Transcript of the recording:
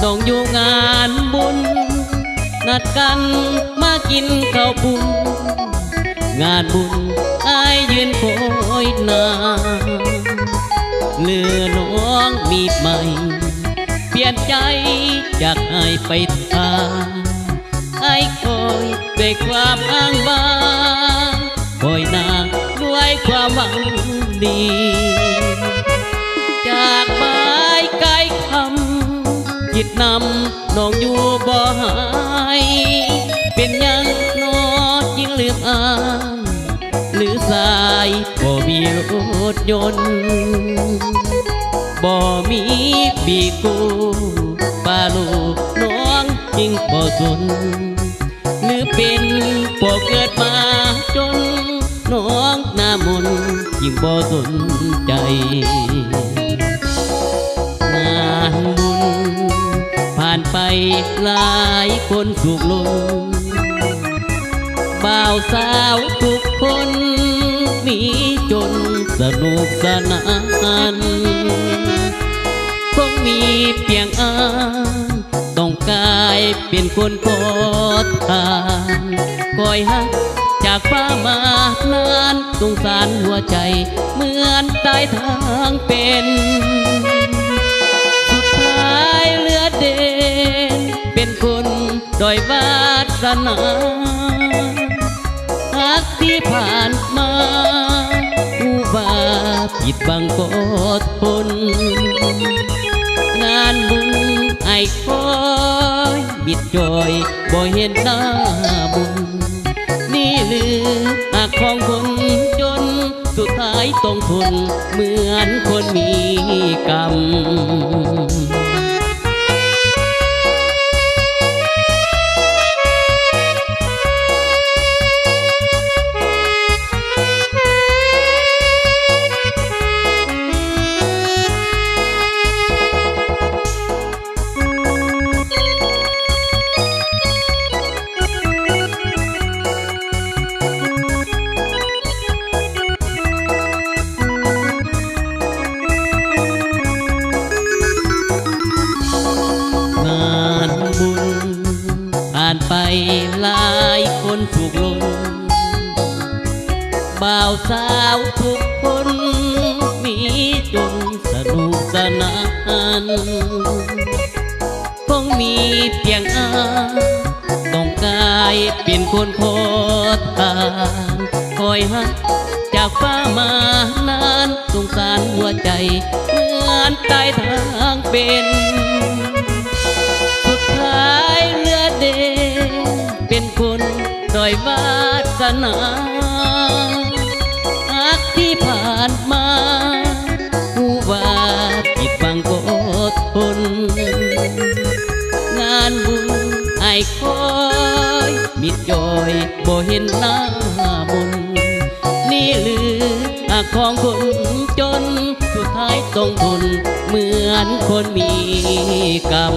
น้องอยู่งานบุญนัดกันมากินข้าวปุ้นงานบุญอายยืนคอยนานเหลือน้องมีใหม่เปลี่ยนใจจากอายไปทางอายคอยด้วยความอ้างว้างคอยนางด้วยความหวังดีจากไม้ไกลคำจิตนำน้องอยู่บ่หายเป็นยังนอยิ่งลืมอายหรือสายบ่มีรถยนต์บ่มีปีกูป้าลูกน้องยิ่งบ่สนหรือเป็นบ่เกิดมาจนน้องหน้ามนยิ่งบ่สนใจงานบุญผ่านไปหลายคนสุขลงบ่าวสาวทุกคนมีจนสนุกสนานคงมีเพียงอายต้องกลายเป็นคนขอทานคอยหักจากฟ้ามานานสงสารหัวใจเหมือนตายทางเป็นสุดท้ายเหลือเด่นเป็นคนด้อยวาสนาหักที่ผ่านมาผู้ว่าผิดบังกดทนงานบุญไอ้คอยบิดจอยบ่เห็นหน้าบุญนี่หรือหักของคนจนสุดท้ายต้องทนเหมือนคนมีกรรมผ่านไปหลายคนสุขลงบ่าวสาวทุกคนมีจนสนุกสนานคงมีเพียงอายต้องกลายเป็นคนขอทานคอยหักจากฟ้ามานานสงสารหัวใจเหมือนตายทางเป็นสุดท้ายเหลือเด่นเป็นคนด้อยวาสนาหักที่ผ่านมาผู้ว่าผิดบังกดทนงานบุญไอ้คอยมิดจอยบ่เห็นหน้าบุญนี่หรือหักของคนจนสุดท้ายต้องทนเหมือนคนมีกรรม